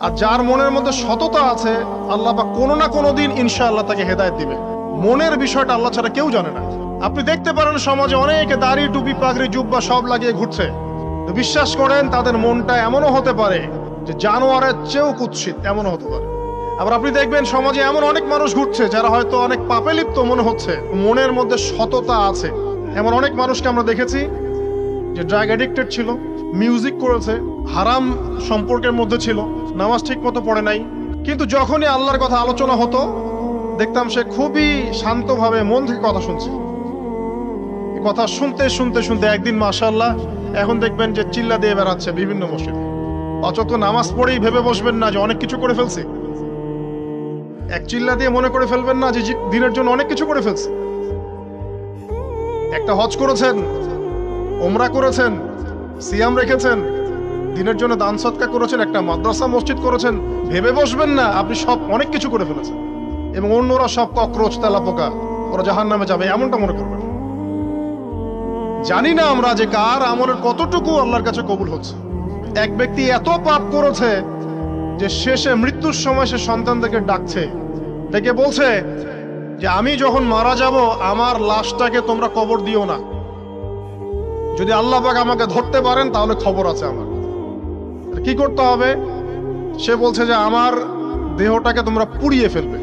আর যার মনের মধ্যে সততা আছে, আল্লাহ পাক কোনো না কোনো দিন ইনশাআল্লাহ তাকে হেদায়েত দিবে। মনের বিষয়টা আল্লাহ ছাড়া কেউ জানে না। আপনি দেখতে পারেন সমাজে অনেকে দাড়ি, টুপি, পাগড়ি, জুব্বা সব লাগিয়ে ঘুরছে, তো বিশ্বাস করেন তাদের মনটা এমনও হতে পারে যে জানোয়ারের চেয়েও কুৎসিত, এমনও হতে পারে। আবার আপনি দেখবেন সমাজে এমন অনেক মানুষ ঘুরছে যারা হয়তো অনেক পাপে লিপ্ত মনে হচ্ছে, মনের মধ্যে সততা আছে। এমন অনেক মানুষকে আমরা দেখেছি যে ড্রাগ অ্যাডিক্টেড ছিল, মিউজিক করেছে, হারাম সম্পর্কের মধ্যে ছিল, নামাজ ঠিক মতো পড়ে নাই, কিন্তু যখনই আল্লাহর কথা আলোচনা হতো দেখতাম সে খুবই শান্তভাবে মন থেকে কথা শুনছে। কথা শুনতে শুনতে শুনতে একদিন মাশাআল্লাহ এখন দেখবেন যে চিল্লা দিয়ে বেড়াচ্ছে বিভিন্ন মসজিদে। অচত নামাজ পড়েই ভেবে বসবেন না যে অনেক কিছু করে ফেলছে। এক চিল্লা দিয়ে মনে করে ফেলবেন না যে দিনের জন্য অনেক কিছু করে ফেলছে। একটা হজ করেছেন, ওমরা করেছেন, সিয়াম রেখেছেন, দিনের জন্য দান সদকা করেছেন, একটা মাদ্রাসা মসজিদ করেছেন, ভেবে বসবেন না আপনি সব অনেক কিছু করে ফেলেছেন এবং অন্যরা সব ককরোচ, তেলাপোকা, ওরা জাহান্নামে যাবে এমনটা মনে করবেন। জানি না আমরা যে কার আমলের কতটুকু আল্লাহর কাছে কবুল হচ্ছে। এক ব্যক্তি এত পাপ করেছে যে শেষে মৃত্যুর সময় সে সন্তানদেরকে ডাকছে, ডেকে বলছে যে আমি যখন মারা যাব আমার লাশটাকে তোমরা কবর দিও না, যদি আল্লাহ পাক আমাকে ধরতে পারেন তাহলে খবর আছে আমার। কি করতে হবে? সে বলছে যে আমার দেহটাকে তোমরা পুড়িয়ে ফেলবে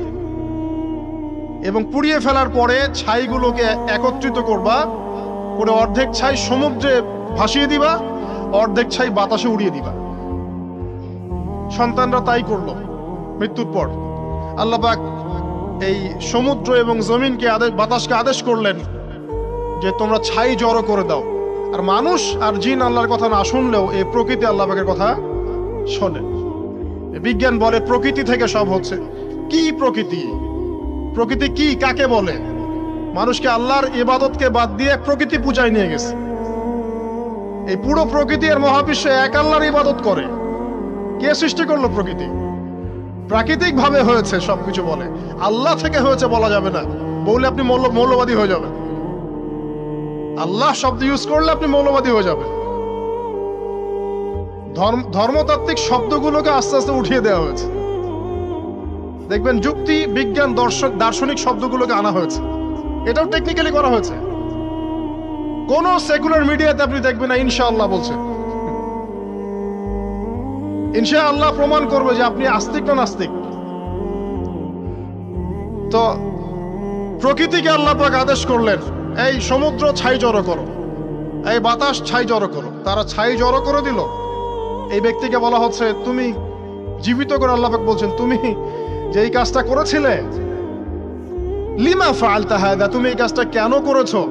এবং পুড়িয়ে ফেলার পরে ছাইগুলোকে একত্রিত করবা, করে অর্ধেক ছাই সমুদ্রে ভাসিয়ে দিবা, অর্ধেক ছাই বাতাসে উড়িয়ে দিবা। সন্তানরা তাই করলো। মৃত্যুর পর আল্লাহ পাক এই সমুদ্র এবং জমিনকে বাতাসকে আদেশ করলেন যে তোমরা ছাই জড়ো করে দাও। আর মানুষ আর জিন আল্লাহর কথা না শুনলেও এই প্রকৃতি আল্লাহ পাকের কথা শোনে। বিজ্ঞান বলে প্রকৃতি থেকে সব হচ্ছে। কি প্রকৃতি? প্রকৃতি কি, কাকে বলে? মানুষকে আল্লাহর ইবাদতকে বাদ দিয়ে প্রকৃতি পূজায় নিয়ে গেছে। এই পুরো প্রকৃতি আর মহাবিশ্বে এক আল্লাহর ইবাদত করে। কে সৃষ্টি করলো প্রকৃতি? প্রাকৃতিক ভাবে হয়েছে সবকিছু বলে, আল্লাহ থেকে হয়েছে বলা যাবে না। বললে আপনি মৌলবাদী হয়ে যাবেন। আল্লাহ শব্দ ইউজ করলে আপনি মৌলবাদী হয়ে যাবেন। ধর্মতাত্ত্বিক শব্দগুলোকে আস্তে আস্তে উঠিয়ে দেওয়া হয়েছে। দেখবেন যুক্তি, বিজ্ঞান, দার্শনিক শব্দগুলোকে আনা হয়েছে। এটাও টেকনিক্যালি করা হয়েছে। কোন সেকুলার মিডিয়াতে আপনি দেখবেন না ইনশাআল্লাহ বলছে। ইনশাআল্লাহ প্রমাণ করবে যে আপনি আস্তিক না নাস্তিক। তো প্রকৃতিকে আল্লাহ পাক আদেশ করলেন, এই সমুদ্র ছাই জড়ো করো, এই বাতাস ছাই জড়ো করো। তারা ছাই জড়ো করে দিল। এই ব্যক্তিকে বলা হচ্ছে তুমি জীবিত করে, আল্লাহ পাক বলছেন তুমি যে এই কাজটা করেছিলে, লিমা ফাআলতা হাদা, তুমি এই কাজটা কেন করেছো?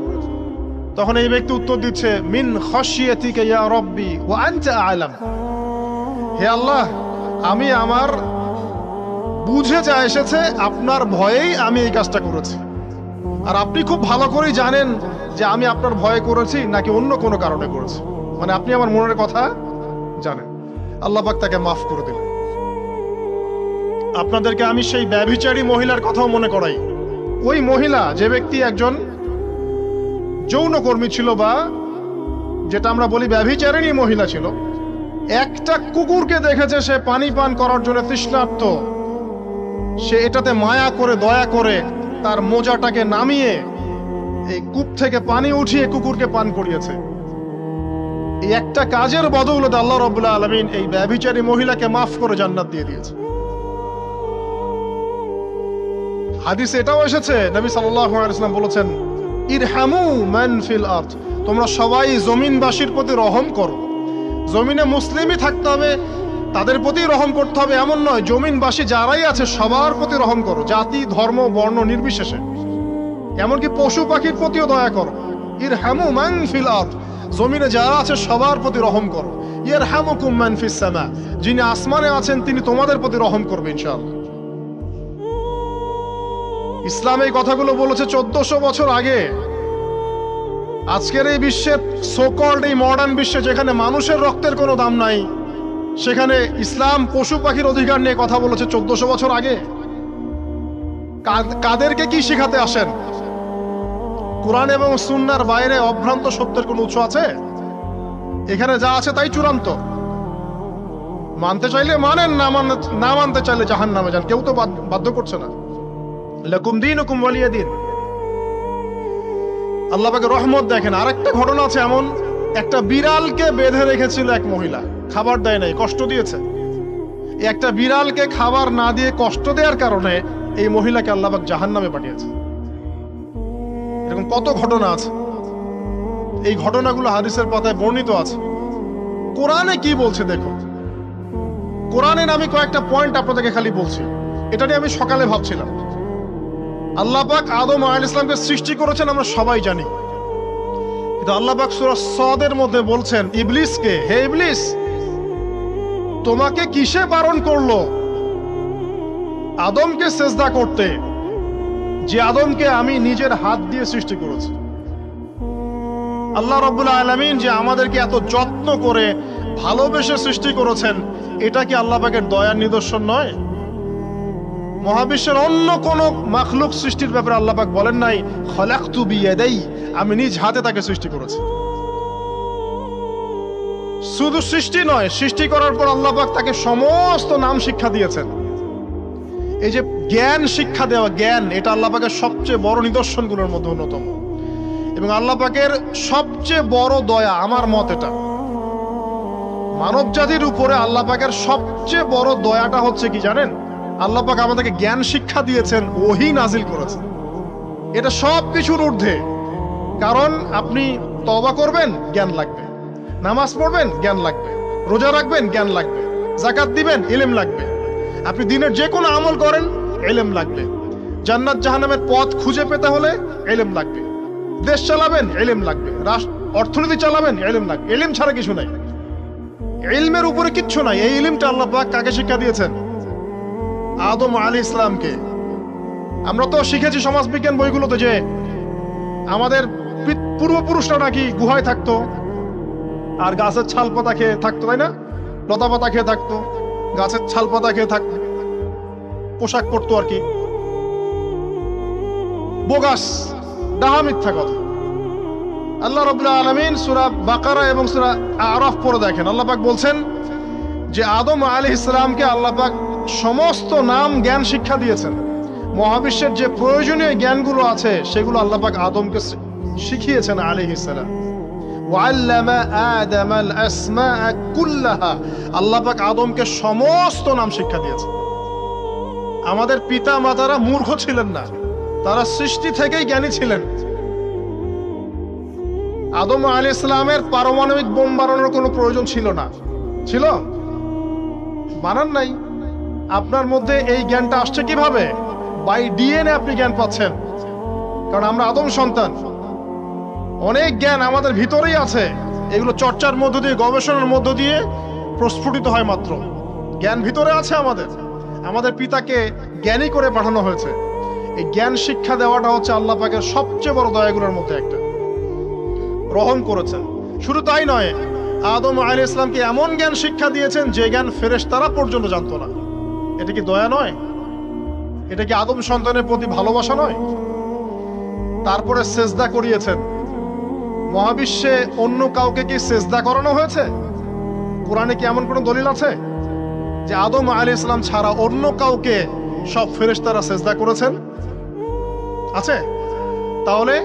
তখন এই ব্যক্তি উত্তর দিচ্ছে, মিন খাশিয়াতিকা ইয়া রাব্বি ওয়া আনতা আ'লাম। হে আল্লাহ, আমি আমার বুঝে যা এসেছে আপনার ভয়েই আমি এই কাজটা করেছি, আর আপনি খুব ভালো করেই জানেন যে আমি আপনার ভয়ে করেছি নাকি অন্য কোনো কারণে করেছি। মানে আপনি আমার মনের কথা জানেন। আল্লাহ পাক তাকে মাফ করে দিলেন। আপনাদেরকে আমি সেই ব্যভিচারী মহিলার কথাও মনে করাই। ওই মহিলা, যে ব্যক্তি একজন যৌনকর্মী ছিল, বা যেটা আমরা বলি ব্যভিচারিণী মহিলা ছিল, একটা কুকুরকে দেখেছে সে পানি পান করার জন্য তৃষ্ণার্ত, সে এটাতে মায়া করে, দয়া করে তার মোজাটাকে নামিয়ে এই কূপ থেকে পানি উঠিয়ে কুকুরকে পান করিয়েছে। এই একটা কাজের বদৌলতে আল্লাহ রাব্বুল আলামিন এই ব্যভিচারী মহিলাকে মাফ করে জান্নাত দিয়ে দিয়েছে। হাদিসে এটাও এসেছে, নবী সাল্লাল্লাহু আলাইহি ওয়াসাল্লাম বলেছেন, ইরহামু মান ফিল আরদ, তোমরা সবাই জমিনবাসীর প্রতি রহম করো। জমিনে মুসলিমই থাকতে হবে, তাদের প্রতি রহম করতে হবে এমন নয়, জমিনবাসী যারাই আছে সবার প্রতি রহম করো, জাতি, ধর্ম, বর্ণ নির্বিশেষে। এমনকি পশু পাখির প্রতিও দয়া করো। ইরহামু মান ফিল আরদ, জমিনে যারা আছে সবার প্রতি রহম করো। ইয়ারহামুকুম মান ফিস সামা, যিনি আসমানে আছেন তিনি তোমাদের প্রতি রহম করবে ইনশাআল্লাহ। ইসলাম এই কথাগুলো বলেছে 1400 বছর আগে। আজকের এই বিশ্বের সো-কল্ড এই মডার্ন বিশ্বে, যেখানে মানুষের রক্তের কোনো দাম নাই, সেখানে ইসলাম পশু পাখির অধিকার নিয়ে কথা বলেছে 1400 বছর আগে। কাদেরকে কি শিখাতে আসেন? কোরআন এবং সুন্নাহর বাইরে অভ্রান্ত সত্যের কোনো উৎস আছে? এখানে যা আছে তাই চূড়ান্ত। মানতে চাইলে মানেন, না মানতে চাইলে জাহান্নামে যান, কেউ তো বাধ্য করছে না। লাকুম দীনুকুম ওয়ালিয়া দিন। আল্লাহ পাকের রহমত দেখেন। আরেকটা ঘটনা আছে এমন, একটা বিড়ালকে বেঁধে রেখেছিল এক মহিলা, খাবার দেয় নাই, কষ্ট দিয়েছে। একটা বিড়ালকে খাবার না দিয়ে কষ্ট দেওয়ার কারণে এই মহিলাকে আল্লাহ পাক জাহান্নামে পাঠিয়েছে। এরকম কত ঘটনা আছে, এই ঘটনাগুলো হাদিসের পাতায় বর্ণিত আছে। কোরআনে কি বলছে দেখো। কোরআনের আমি কয়েকটা পয়েন্ট আপনাদেরকে খালি বলছি, এটা নিয়ে আমি সকালে ভাবছিলাম। আল্লাহ পাক আদম আলাইহিস সালামকে সৃষ্টি করেছেন আমরা সবাই জানি, কিন্তু আল্লাহ পাক সূরা সদের মধ্যে বলছেন ইবলিসকে, হে ইবলিস তোমাকে কিসে বারণ করলো আদমকে সেজদা করতে, যে আদমকে আমি নিজের হাত দিয়ে সৃষ্টি করেছি। আল্লাহ রাব্বুল আলামিন যে আমাদেরকে এত যত্ন করে ভালোবেসে সৃষ্টি করেছেন, এটা কি আল্লাহ পাকের দয়ার নিদর্শন নয়? মহাবিশ্বের অন্য কোন মাখলুক সৃষ্টির ব্যাপারে আল্লাহ পাক বলেন নাই খলাকতু বিয়াদাই, আমি নিজ হাতে তাকে সৃষ্টি করেছি। শুধু সৃষ্টি নয়, সৃষ্টি করার পর আল্লাহ পাক তাকে সমস্ত নাম শিক্ষা দিয়েছেন। এই যে জ্ঞান শিক্ষা দেওয়া, জ্ঞান, এটা আল্লাহ পাকের সবচেয়ে বড় নিদর্শনগুলোর মধ্যে অন্যতম। এবং আল্লাহ পাকের সবচেয়ে বড় দয়া, আমার মত এটা, মানব জাতির উপরে আল্লাহ পাকের সবচেয়ে বড় দয়াটা হচ্ছে কি জানেন? আল্লাহ পাক আমাদেরকে জ্ঞান শিক্ষা দিয়েছেন, ওহী নাজিল করেছেন। এটা সব কিছুর ঊর্ধ্বে। কারণ আপনি তওবা করবেন, জ্ঞান লাগবে। নামাজ পড়বেন, জ্ঞান লাগবে। রোজা রাখবেন, জ্ঞান লাগবে। যাকাত দিবেন, ইলম লাগবে। আপনি দিনের যে কোনো আমল করেন, ইলম লাগবে। জান্নাত জাহান্নামের পথ খুঁজে পেতে হলে ইলম লাগবে। দেশ চালাবেন, ইলম লাগবে। অর্থনীতি চালাবেন, ইলম লাগবে। ইলম ছাড়া কিছু নাই, ইলমের উপরে কিচ্ছু নাই। এই ইলমটা আল্লাহ পাক কাকে শিক্ষা দিয়েছেন? আদম আলাইহিস সালামকে। আমরা তো শিখেছি সমাজবিজ্ঞান বইগুলোতে যে আমাদের পূর্বপুরুষরা নাকি গুহায় থাকতো আর গাছের ছাল পাতা খেয়ে থাকতো, তাই না? লতা পাতা খেয়ে থাকতো, গাছের ছাল পাতা খেয়ে থাকতো, পোশাক পরতো আর কি। বোগাস, ডাহা, মিথ্যা কথা। আল্লাহ রাব্বুল আলামিন সূরা বাকারা এবং সূরা আরাফ পড়ে দেখেন, আল্লাহ পাক বলছেন যে আদম আলাইহিস সালামকে আল্লাহ পাক সমস্ত নাম জ্ঞান শিক্ষা দিয়েছেন। মহাবিশ্বের যে প্রয়োজনীয় জ্ঞানগুলো আছে সেগুলো আল্লাহ পাক আদমকে শিখিয়েছেন আলাইহিস সালাম। ওয়াল্লামা আদামাল আসমাআ কুল্লাহা, আল্লাহ পাক আদমকে সমস্ত নাম শিক্ষা দিয়েছেন। আমাদের পিতা মাতারা মূর্খ ছিলেন না, তারা সৃষ্টি থেকেই জ্ঞানী ছিলেন। আদম আলাইহিস সালামের পারমাণবিক বোম বানানোর কোনো প্রয়োজন ছিল না। ছিল? বানান নাই। আপনার মধ্যে এই জ্ঞানটা আসছে কিভাবে? বাই ডিএনএ আপনি জ্ঞান পাচ্ছেন, কারণ আমরা আদম সন্তান। অনেক জ্ঞান আমাদের ভিতরেই আছে, এগুলো চর্চার মধ্য দিয়ে, গবেষণার মধ্য দিয়ে প্রস্ফুটিত হয় মাত্র। জ্ঞান ভিতরে আছে আমাদের, আমাদের পিতাকে জ্ঞানী করে পাঠানো হয়েছে। এই জ্ঞান শিক্ষা দেওয়াটা হচ্ছে আল্লাহ পাকের সবচেয়ে বড় দয়াগুলোর মধ্যে একটা। রহম করেছেন। শুধু তাই নয়, আদম আলাইহিস সালামকে এমন জ্ঞান শিক্ষা দিয়েছেন যে জ্ঞান ফেরেশতারা পর্যন্ত জানতো না। এটা কি দয়া নয়? এটা কি আদম সন্তানের প্রতি ভালোবাসা নয়? তারপরে সেজদা করিয়েছেন। মহাবিশ্বে অন্য কাউকে কি সেজদা করানো হয়েছে? কোরআনে কি এমন কোনো দলিল আছে যে আদম আলাইহিস সালাম ছাড়া অন্য কাউকে সব ফেরেশতারা সেজদা করেছেন? আছে? তাহলে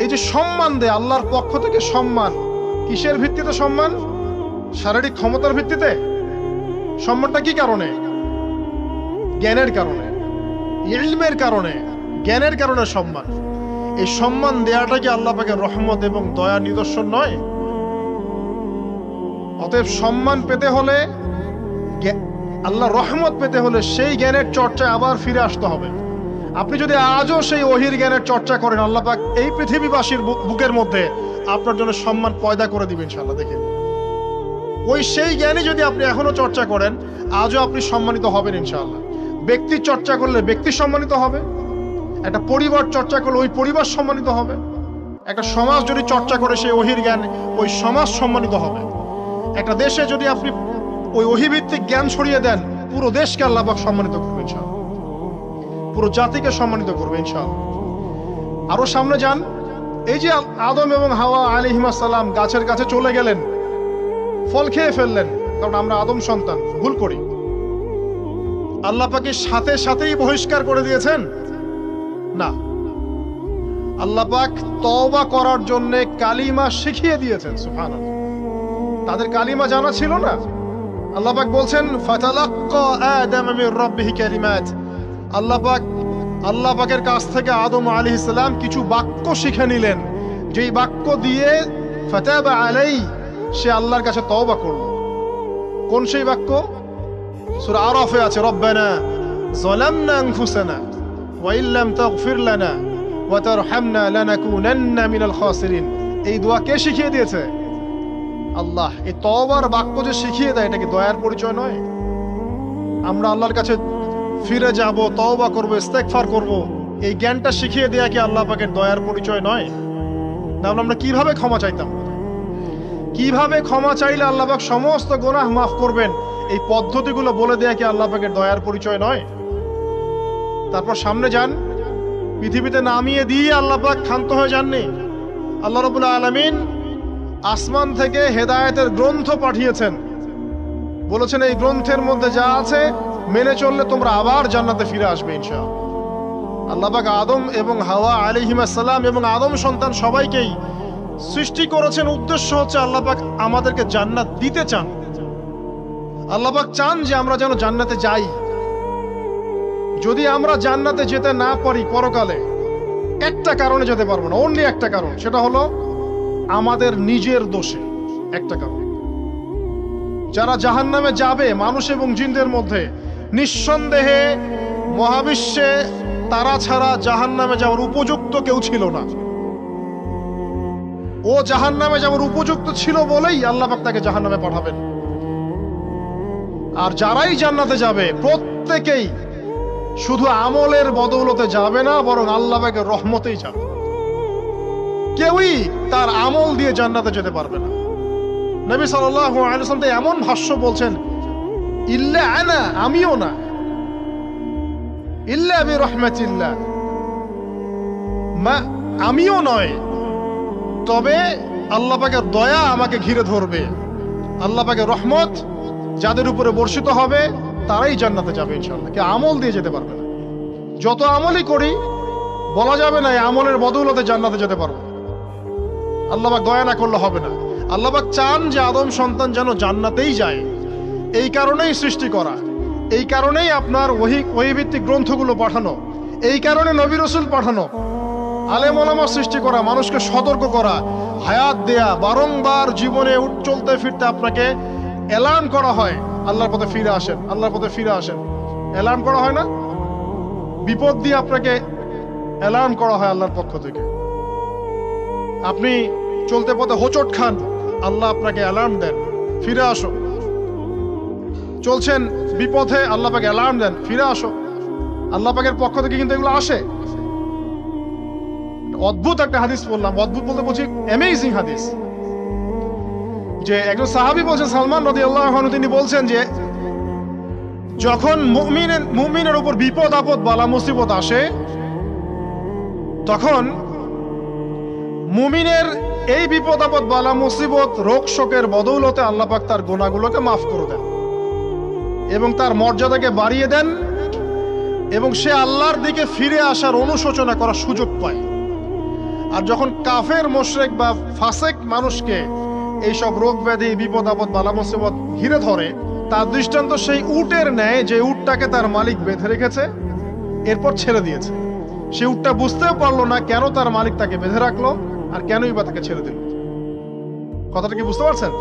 এই যে সম্মান দেয় আল্লাহর পক্ষ থেকে, সম্মান কিসের ভিত্তিতে? সম্মান শারীরিক ক্ষমতার ভিত্তিতে? সম্মানটা কি কারণে? জ্ঞানের কারণে, ইলমের কারণে, জ্ঞানের কারণে সম্মান। এই সম্মান দেওয়াটা কি আল্লাহ পাকের রহমত এবং দয়ার নিদর্শন নয়? অতএব সম্মান পেতে হলে, আল্লাহর রহমত পেতে হলে সেই জ্ঞানের চর্চায় আবার ফিরে আসতে হবে। আপনি যদি আজও সেই ওহির জ্ঞানের চর্চা করেন, আল্লাহ পাক এই পৃথিবীবাসীর বুকের মধ্যে আপনার জন্য সম্মান পয়দা করে দিবেন ইনশাআল্লাহ। দেখেন, ওই সেই জ্ঞানী যদি আপনি এখনো চর্চা করেন, আজও আপনি সম্মানিত হবেন ইনশাআল্লাহ। ব্যক্তি চর্চা করলে ব্যক্তি সম্মানিত হবে, একটা পরিবার চর্চা করলে ওই পরিবার সম্মানিত হবে, একটা সমাজ যদি চর্চা করে সেই ওহির জ্ঞান, ওই সমাজ সম্মানিত হবে। একটা দেশে যদি আপনি ওই ওহিভিত্তিক জ্ঞান ছড়িয়ে দেন, পুরো দেশকে আল্লাহ পাক সম্মানিত করবে ইনশাআল্লাহ, পুরো জাতিকে সম্মানিত করবে ইনশাআল্লাহ। আরো সামনে যান, এই যে আদম এবং হাওয়া আলাইহিস সালাম গাছের কাছে চলে গেলেন, ফল খেয়ে ফেললেন, কারণ আমরা আদম সন্তান, ভুল করি। আল্লাহ পাক সাথে সাথেই বহিষ্কার করে দিয়েছেন? না, আল্লাহ পাক তওবা করার জন্য কালিমা শিখিয়ে দিয়েছেন। সুবহানাল্লাহ। তাদের কালিমা জানা ছিল না। আল্লাহ পাক বলছেন ফাতালাক্কা আদম মির রাব্বিহি কালিমাত। আল্লাহ পাকের কাছ থেকে আদম আলাইহিস সালাম কিছু বাক্য শিখে নিলেন, যেই বাক্য দিয়ে ফাতাবা আলাইহি, সে আল্লাহর কাছে তওবা করল। কোন সেই বাক্য? সূরা আরাফে আছে, রব্বানা যালামনা আনফুসানা ওয়া ইল্লাম তাগফির লানা ওয়া তারহামনা লানাকুনান্না মিনাল খাসিরিন। এই দোয়া কে শিখিয়ে দিয়েছে? আল্লাহ। এই তওবার বাক্য যে শিখিয়ে দেয়, এটা কি দয়ার পরিচয় নয়? আমরা আল্লাহর কাছে ফিরে যাব, তওবা করব, ইস্তেগফার করব, এই জ্ঞানটা শিখিয়ে দেয়া কি আল্লাহ পাকের দয়ার পরিচয় নয়? তাহলে আমরা কিভাবে ক্ষমা চাইতাম? কিভাবে ক্ষমা চাইলে আল্লাহ পাক সমস্ত গুনাহ মাফ করবেন, এই পদ্ধতিগুলো বলে দেয়া কি আল্লাহ পাকের দয়ার পরিচয় নয়? তারপর সামনে যান, পৃথিবীতে নামিয়ে দিয়ে আল্লাহ পাক ক্ষান্ত হয়ে যাননি। আল্লাহ রাব্বুল আলামিন আসমান থেকে হেদায়েতের গ্রন্থ পাঠিয়েছেন, বলেছেন এই গ্রন্থের মধ্যে যা আছে মেনে চললে তোমরা আবার জান্নাতে ফিরে আসবে ইনশাআল্লাহ। আল্লাহ পাক আদম এবং হাওয়া আলাইহিস সালাম এবং আদম সন্তান সবাইকেই সৃষ্টি করেছেন। উদ্দেশ্য হচ্ছে আল্লাহ পাক আমাদেরকে জান্নাত দিতে চান। আল্লাহ পাক চান যে আমরা যেন জান্নাতে যাই। যদি আমরা জান্নাতে যেতে না পারি পরকালে, একটা কারণে যেতে পারবো না, অনলি একটা কারণ, সেটা হলো আমাদের নিজের দোষে। একটা কারণ। যারা জাহান্নামে যাবে মানুষ এবং জিনদের মধ্যে, নিঃসন্দেহে মহাবিশ্বে তারা ছাড়া জাহান্নামে যাওয়ার উপযুক্ত কেউ ছিল না। ও জাহান্নামে যাওয়ার উপযুক্ত ছিল বলেই আল্লাহ পাক তাকে জাহান্নামে পাঠাবেন। আর যারাই জান্নাতে যাবে প্রত্যেকেই শুধু আমলের বদৌলতে যাবে না, বরং আল্লাহ পাকের রহমতেই যাবে। কেউই তার আমল দিয়ে জান্নাতে যেতে পারবে না। নবী সাল্লাল্লাহু আলাইহি ওয়াসাল্লাম এমন ভাষ্য বলছেন, ইল্লা আনা, আমিও না, ইল্লা বিরহমাতিল্লাহ, আমিও নয়, তবে আল্লাহ পাকের দয়া আমাকে ঘিরে ধরবে। আল্লাহ পাকের রহমত যাদের উপরে বর্ষিত হবে তারাই জান্নাতে যাবে ইনশাআল্লাহ। কে আমল দিয়ে যেতে পারবে না। যত আমলই করি বলা যাবে না এই আমলের বদৌলতে জান্নাতে যেতে পারবো। আল্লাহ পাক দয়া না করলে হবে না। আল্লাহ পাক চান যে আদম সন্তান যেন জান্নাতেই যায়। এই কারণেই সৃষ্টি করা, এই কারণেই আপনার ওহীভিত্তিক গ্রন্থগুলো পাঠানো, এই কারণে নবী রাসূল পাঠানো, আলেম ওলামা সৃষ্টি করা, মানুষকে সতর্ক করা, হায়াত দেয়া, বারংবার জীবনে চলতে ফিরতে আপনাকে অ্যালার্ম করা হয়, আল্লাহর পথে ফিরে আসেন, আল্লাহর পথে ফিরে আসেন। অ্যালার্ম করা হয় না? বিপদ দিয়ে আপনাকে অ্যালার্ম করা হয় আল্লাহর পক্ষ থেকে। আপনি চলতে পথে হোঁচট খান, আল্লাহ আপনাকে অ্যালার্ম দেন, ফিরে আসো। চলছেন বিপথে, আল্লাহ পাকে অ্যালার্ম দেন, ফিরে আসো। আল্লাহ পাকের পক্ষ থেকে কিন্তু এগুলো আসে। অদ্ভুত একটা হাদিস বললাম, অদ্ভুত বলতে বলছি অ্যামেজিং হাদিস, যে একজন সাহাবী বলছেন, সালমান রাদিয়াল্লাহু আনহু, তিনি বলছেন যে যখন মুমিনের উপর বিপদ আপদ বালা মুসিবত আসে, তখন মুমিনের এই বিপদ আপদ বালা মুসিবত রোগ শোকের বদৌলতে আল্লাহ পাক তার গুনাহগুলোকে মাফ করে দেন এবং তার মর্যাদাকে বাড়িয়ে দেন, এবং সে আল্লাহর দিকে ফিরে আসার অনুশোচনা করার সুযোগ পায়। আর যখন কাফের মুশরিক বা ফাসেক মানুষকে এইসব রোগ ব্যাধি বিপদ আপদ বালা মুসিবত ঘিরে ধরে, তার দৃষ্টান্ত সেই উটের ন্যায় যে উটটাকে তার মালিক বেঁধে রেখেছে, এরপর ছেড়ে দিয়েছে। সে উটটা বুঝতেও পারলো না কেন তার মালিক তাকে বেঁধে রাখলো আর কেনই বা তাকে ছেড়ে দিল। কথাটা কি বুঝতে পারছেন?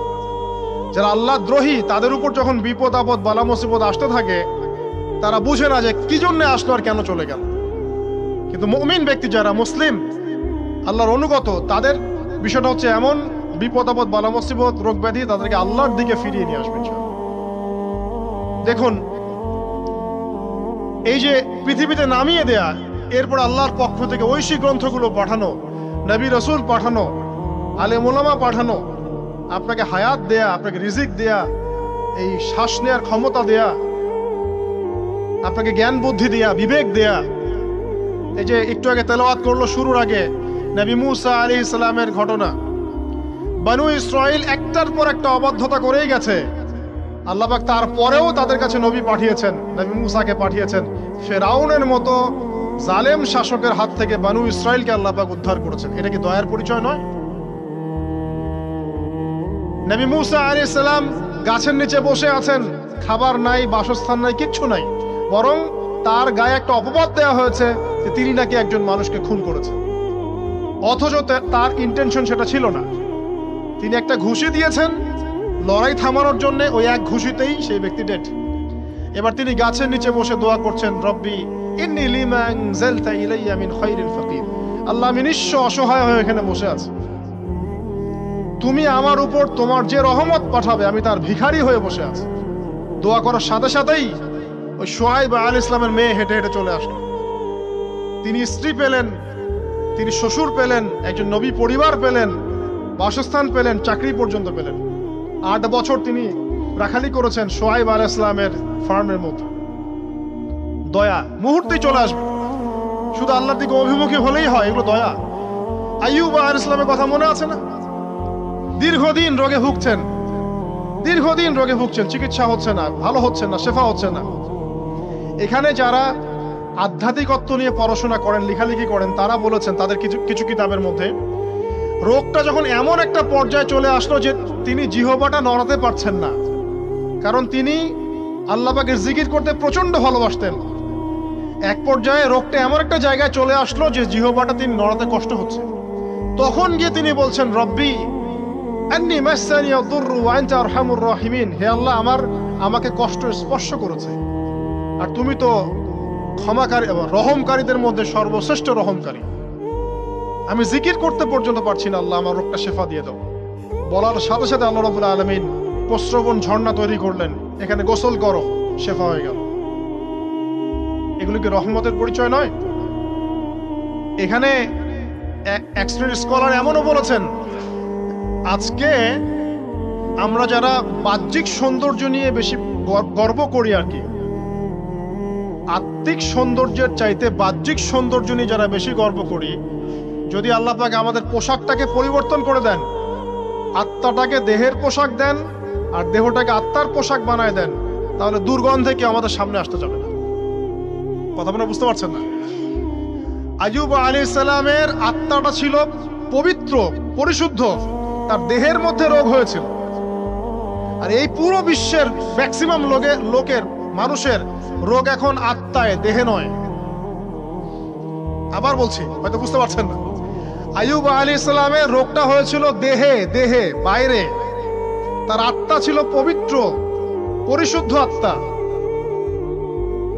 যারা আল্লাহ দ্রোহী, তাদের উপর যখন বিপদ আপদ বালা মুসিবত আসতে থাকে, তারা বুঝে না যে কি জন্য আসলো আর কেন চলে গেল। কিন্তু মুমিন ব্যক্তি যারা মুসলিম, আল্লাহর অনুগত, তাদের বিষয়টা হচ্ছে এমন, বিপদ আপদ বালা মুসিবত রোগ ব্যাধি তাদেরকে আল্লাহর দিকে ফিরিয়ে নিয়ে আসবে। দেখুন, এই যে পৃথিবীতে নামিয়ে দেয়া, এরপর আল্লাহর পক্ষ থেকে ঐশী গ্রন্থগুলো পাঠানো, নবী রাসূল পাঠানো, আলেম ওলামা পাঠানো, আপনাকে হায়াত দেয়া, আপনাকে রিজিক দেয়া, এই শ্বাস নেয়ার ক্ষমতা দেয়া, আপনাকে জ্ঞান বুদ্ধি দেয়া, বিবেক দেয়া। এই যে একটু আগে তেলাওয়াত করলো শুরুর আগে নবী মুসা আলাইহিস সালামের ঘটনা। বনু ইসরাইল একটার পর একটা অবাধ্যতা করেই গেছে, আল্লাহ পাক তারপরেও তাদের কাছে নবী পাঠিয়েছেন, নবী মুসাকে পাঠিয়েছেন। ফেরাউনের মতো জালেম শাসকের হাত থেকে বানু ইসরাইলকে আল্লাহ পাক উদ্ধার করেছেন। এটা কি দয়ার পরিচয় নয়? নবী মুসা আলাইহিস সালাম গাছের নিচে বসে আছেন, খাবার নাই, বাসস্থান নাই, কিচ্ছু নাই, বরং তার গায়ে একটা অপবাদ দেওয়া হয়েছে যে তিনি নাকি একজন মানুষকে খুন করেছেন, অথচ তার ইন্টেনশন সেটা ছিল না। তিনি একটা ঘুষি দিয়েছেন লড়াই থামানোর জন্য, ওই এক ঘুষিতেই সেই ব্যক্তি ডেড। এবার তিনি গাছের নিচে বসে দোয়া করছেন, রব্বি ইন্নী লিমা আনজালতা ইলাইয়া মিন খায়রিন ফাকির। আল্লাহ, আমি নিঃস্ব অসহায় হয়ে এখানে বসে আছি, তুমি আমার উপর তোমার যে রহমত পাঠাবে আমি তার ভিখারি হয়ে বসে আছি। দোয়া করার সাথে সাথেই ওই শুআয়ব আলাইহিস সালামের মেয়ে হেঁটে হেঁটে চলে আসলো। তিনি স্ত্রী পেলেন, তিনি শ্বশুর পেলেন, একজন নবী পরিবার পেলেন, বাসস্থান পেলেন, চাকরি পর্যন্ত পেলেন। 8 বছর তিনি রাখালি করেছেন শুআয়ব আলাইহিস সালামের ফার্মের মধ্যে। দয়া মুহূর্তেই চলে আসবে, শুধু আল্লাহর দিকে অভিমুখী হলেই হয়, এগুলো দয়া। আইয়ুব আলাইহিস সালামের কথা মনে আছে না? দীর্ঘদিন রোগে ভুগছেন, দীর্ঘদিন রোগে ভুগছেন, চিকিৎসা হচ্ছে না, ভালো হচ্ছে না, শেফা হচ্ছে না। এখানে যারা আধ্যাত্মিকত্ব নিয়ে পড়াশোনা করেন, লেখালেখি করেন, তারা বলেছেন তাদের কিছু কিতাবের মধ্যে, রোগটা যখন এমন একটা পর্যায়ে চলে আসলো যে তিনি জিহ্বাটা নড়াতে পারছেন না, কারণ তিনি আল্লাহ পাকের জিকির করতে প্রচন্ড ভালোবাসতেন। এক পর্যায়ে রোগটা এমন একটা জায়গায় চলে আসলো যে জিহ্বাটা তিনি নড়াতে কষ্ট হচ্ছে। তখন গিয়ে তিনি বলছেন, রব্বি আন্নী মাসসানিয়া দুররু ওয়া আনতা আরহামুর রাহিমিন। হে আল্লাহ, আমাকে কষ্ট স্পর্শ করেছে, আর তুমি তো ক্ষমাকারী এবং রহমকারীদের মধ্যে সর্বশ্রেষ্ঠ রহমকারী। আমি জিকির করতে পর্যন্ত পারছি না, আল্লাহ আমার রোগটা শেফা দিয়ে দাও। বলার সাথে সাথে আল্লাহ রাব্বুল আলামিন প্রস্রবণ ঝর্ণা তৈরি করলেন, এখানে গোসল করো, শেফা হয়ে গেল। এগুলো কি রহমতের পরিচয় নয়? এখানে এক শ্রেণীর স্কলার এমনও বলেছেন, আজকে আমরা যারা বাহ্যিক সৌন্দর্য নিয়ে বেশি গর্ব করি আর কি, আত্মিক সৌন্দর্যের চাইতে বাহ্যিক সৌন্দর্য নিয়ে যারা বেশি গর্ব করি, যদি আল্লাহ পাক আমাদের পোশাকটাকে পরিবর্তন করে দেন, আত্মাটাকে দেহের পোশাক দেন আর দেহটাকে আত্মার পোশাক বানায় দেন, তাহলে দুর্গন্ধে কি আমাদের সামনে আসতে যাবে না। কথা মনে বুঝতে পারছেন না? আইয়ুব আলাইহিস সালামের আত্মাটা ছিল পবিত্র, পরিশুদ্ধ, তার দেহের মধ্যে রোগ হয়েছিল। আর এই পুরো বিশ্বের ম্যাক্সিমাম লোকের মানুষের রোগ এখন আত্মায়, দেহে নয়। আবার বলছি, হয়তো বুঝতে পারছেন না। আইয়ুব আলাইহিস সালামের রোগটা হয়েছিল দেহে, বাইরে। তার আত্মা ছিল পবিত্র, পরিশুদ্ধ আত্মা।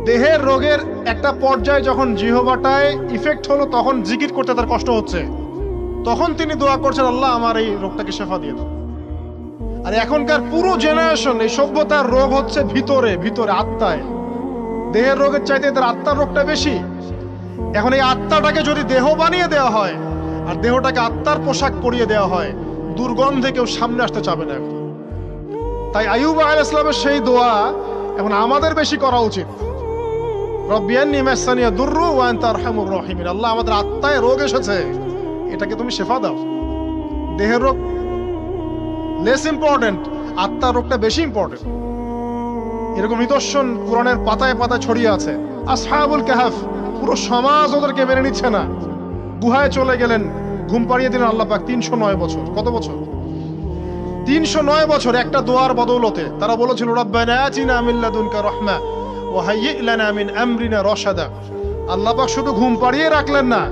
দেহের রোগের একটা পর্যায়ে যখন জিহ্বাটায় ইফেক্ট হলো, তখন জিকির করতে তার কষ্ট হচ্ছে, তখন তিনি দোয়া করছেন, আল্লাহ আমার এই রোগটাকে শেফা দিয়ে দাও। আর এখনকার পুরো জেনারেশন, এই সভ্যতার রোগ হচ্ছে ভিতরে, আত্মায়। দেহের রোগের চাইতে তার আত্মার রোগটা বেশি। এখন এই আত্মাটাকে যদি দেহ বানিয়ে দেওয়া হয় আর দেহটাকে আত্মার পোশাক পরিয়ে দেওয়া হয়, দুর্গন্ধে কেউ সামনে আসতে চাবে না। তাই আইয়ুব আলাইহিস সালামের সেই দোয়া এখন আমাদের বেশি করা উচিত। রব্বি আন্নী মাসসানিয়া দুররু ওয়া আনতা আরহামুর রাহিমিন। আল্লাহ, আমাদের আত্মায় রোগ এসেছে, এটাকে তুমি শেফা দাও। দেহের রোগ লেস ইম্পর্টেন্ট, আত্মার রোগটা বেশি ইম্পর্টেন্ট। এরকম নিদর্শন কোরআনের পাতায় পাতায় ছড়িয়ে আছে। আসহাবুল কাহফ, পুরো সমাজ ওদেরকে মেনে নিচ্ছে না, গুহায় চলে গেলেন, ঘুম পাড়িয়ে দিলেন আল্লাহ পাক। 309 বছর। কত বছর? 309 বছর একটা দোয়ার বদৌলতে। তারা বলেছিল, রব্বানা আতিনা মিন লাদুনকা রাহমা ওয়া হাইয়্যি লানা মিন আমরিনা রাশাদা। আল্লাহ পাক শুধু ঘুম পাড়িয়ে রাখলেন না,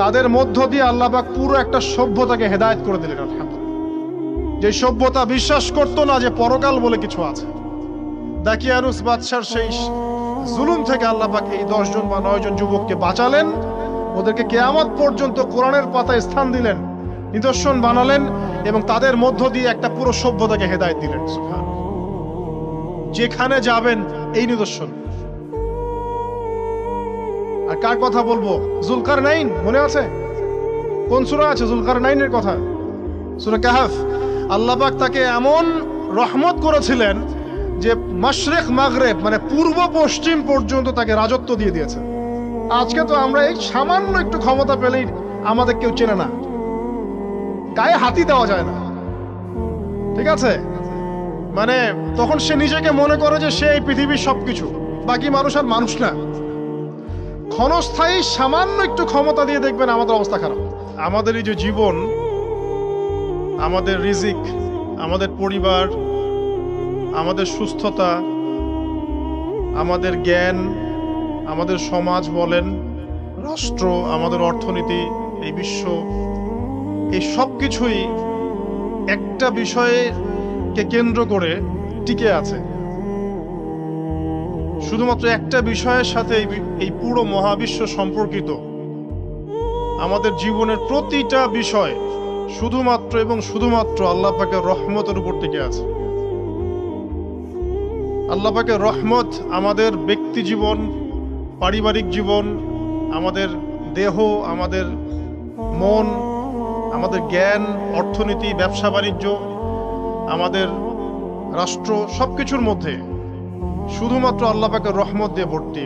তাদের মধ্য দিয়ে আল্লাহ পাক পুরো একটা সভ্যতাকে হেদায়েত করে দিলেন। আলহামদুলিল্লাহ। যে সভ্যতা বিশ্বাস করতো না যে পরকাল বলে কিছু আছে, দাকিয়ানুস বাদশার সেই জুলুম থেকে আল্লাহ পাক এই 10 জন বা 9 জন যুবককে বাঁচালেন, ওদেরকে কিয়ামত পর্যন্ত কোরআনের পাতায় স্থান দিলেন, নিদর্শন বানালেন, এবং তাদের মধ্য দিয়ে একটা পুরো সভ্যতাকে হেদায়েত দিলেন। সুবহানাল্লাহ। যেখানে যাবেন এই নিদর্শন। আর কার কথা বলবো? যুলকারনাইন, মনে আছে? কোন সূরা আছে যুলকারনাইনের কথা? সূরা কাহফ। আল্লাহ পাক তাকে এমন রহমত করেছিলেন যে মাশরিক মাগরিব, মানে পূর্ব পশ্চিম পর্যন্ত তাকে রাজত্ব দিয়ে দিয়েছে। আজকে তো আমরা এই সামান্য একটু ক্ষমতা পেলেই আমাদের কেউ চেনে না, গায়ে হাতি দেওয়া যায় না। ঠিক আছে, মানে তখন সে নিজেকে মনে করে যে সে এই পৃথিবীর সবকিছু, বাকি মানুষ আর মানুষ না। ক্ষণস্থায়ী সামান্য একটু ক্ষমতা দিয়ে দেখবেন আমাদের অবস্থা খারাপ। আমাদের এই যে জীবন, আমাদের রিজিক, আমাদের পরিবার, আমাদের সুস্থতা, আমাদের জ্ঞান, আমাদের সমাজ বলেন, রাষ্ট্র, আমাদের অর্থনীতি, এই বিশ্ব, এই সব কিছুই একটা বিষয়কে কেন্দ্র করে টিকে আছে। শুধুমাত্র একটা বিষয়ের সাথে এই পুরো মহাবিশ্ব সম্পর্কিত। আমাদের জীবনের প্রতিটা বিষয় শুধুমাত্র এবং শুধুমাত্র আল্লাহ পাকের রহমতের উপর টিকে আছে। আল্লাহ পাকের রহমত আমাদের ব্যক্তি জীবন, পারিবারিক জীবন, আমাদের দেহ, আমাদের মন, আমাদের জ্ঞান, অর্থনীতি, ব্যবসা বাণিজ্য, আমাদের রাষ্ট্র, সবকিছুর মধ্যে শুধুমাত্র আল্লাহ পাকের রহমত দিয়ে ভর্তি।